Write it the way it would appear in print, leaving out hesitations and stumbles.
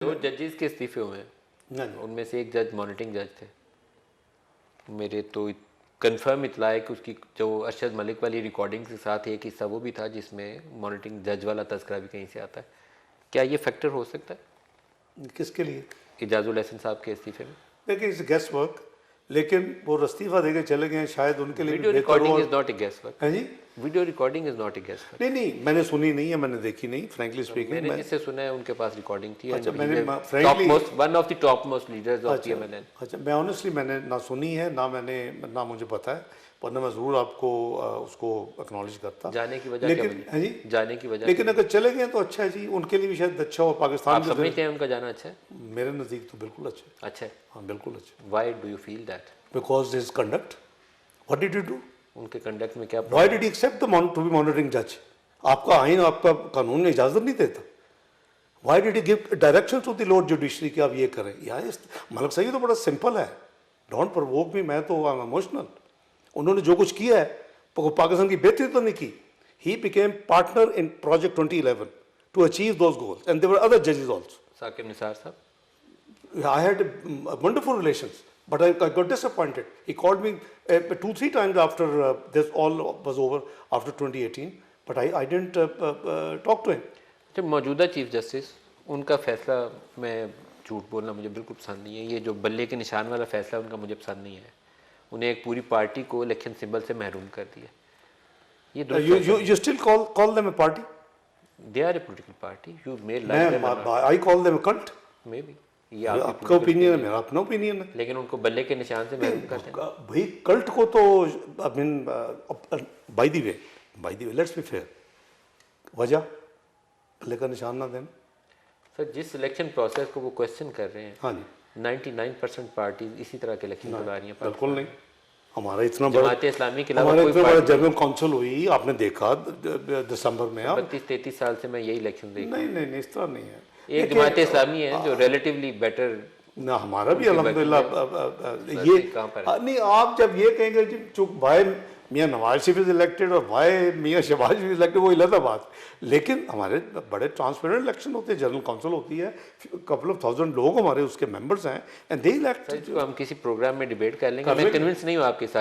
दो जजेस के इस्तीफे हुए हैं, नहीं उनमें से एक जज मॉनिटरिंग जज थे। मेरे तो कंफर्म इतला है कि उसकी जो अरशद मलिक वाली रिकॉर्डिंग के साथ एक हिस्सा वो भी था जिसमें मॉनिटरिंग जज वाला तस्करा भी कहीं से आता है। क्या ये फैक्टर हो सकता है किसके लिए? इजाजुल हसन साहब के इस्तीफे में? देखिए इट्स गेस्ट वर्क, लेकिन वो इस्तीफा देके चले गए, शायद उनके लिए वीडियो भी बेहतर रिकॉर्डिंग हो। Is not a guess work. है जी? Video recording is not a guess work. नहीं, मैंने सुनी नहीं है, मैंने देखी नहीं, फ्रैंकली स्पीकिंग। मैंने जिससे सुना है उनके पास रिकॉर्डिंग थी। अच्छा, मैंने frankly- one of the top most leaders of PMLN. अच्छा, मैं ऑनेस्टली मैंने ना सुनी है, ना मुझे पता है, वरना मैं ज़रूर आपको उसको एक्नॉलेज करता। जाने की वजह क्या लेकिन बनी? है जी, जाने की वजह लेकिन अगर चले गए तो अच्छा है जी, उनके लिए भी शायद अच्छा हो। पाकिस्तान आप समझते हैं उनका जाना अच्छा है? मेरे नज़दीक तो बिल्कुल अच्छा है। अच्छा है। हाँ, बिल्कुल अच्छा। Why do you feel that? Because his conduct, what did you do? उनके कंडक्ट में क्या why did except to be monitoring जज? आपका आइन, आपका कानून ने इजाज़त नहीं देता। Why did you give direction to the lord judiciary कि आप ये करें? यार मलिक सही तो बड़ा सिंपल है, डोंट प्रोवोक मी, मैं तो इमोशनल। उन्होंने जो कुछ किया है पाकिस्तान की बेहतरी तो नहीं की। He became partner in project 2011 to achieve those goals and there were other जजेस आल्सो। साकिब निसार साहब, I had wonderful relations, but I got disappointed. He called me 2-3 times after this all was over after 2018, but I didn't talk to him. जब मौजूदा chief justice, उनका फैसला, मैं झूठ बोलना मुझे बिल्कुल पसंद नहीं है। ये जो बल्ले के निशान वाला फैसला उनका मुझे पसंद नहीं है। उन्हें एक पूरी पार्टी को इलेक्शन सिंबल से महरूम कर दिया। ये You still call them a party? They are a political party. You made like I call them a cult. Maybe. ये आपका ओपिनियन है, मेरा अपना ओपिनियन है। लेकिन उनको बल्ले के निशान से महरूम करते हैं। भाई कल्ट को तो I mean by the way let's be fair, वजह बल्ले का निशान ना देना। सर, जिस इलेक्शन प्रोसेस को वो क्वेश्चन कर रहे हैं, हाँ जी, 99% पार्टीज इसी तरह के इलेक्शन बुला रही हैं। बिल्कुल नहीं। हमारा इतना बड़ा जमात इस्लामी के अलावा हमारा कोई इतना बड़ा पार्टी जनरल काउंसिल हुई, आपने देखा दिसंबर में। 32-33 साल से मैं यही इलेक्शन देख नहीं, इस तरह नहीं है। एक जमात इस्लामी है जो रिलेटिवली बेटर। ना हमारा भी अल्हम्दुलिल्लाह ये कहाँ पर है? नहीं, आप जब ये कहेंगे जी चूँकि भाई मियाँ नवाज शरीफ इज इलेक्टेड और भाई मियाँ शहबाज शरीफ इलेक्टेड, वो अलग बात। लेकिन हमारे बड़े ट्रांसपेरेंट इलेक्शन होते हैं, जनरल काउंसिल होती है, कपल ऑफ 1000 लोग हमारे उसके मेंबर्स हैं एंड दे इलेक्ट। हम किसी प्रोग्राम में डिबेट कर लेंगे। मैं कन्विंस नहीं हूँ आपके साथ।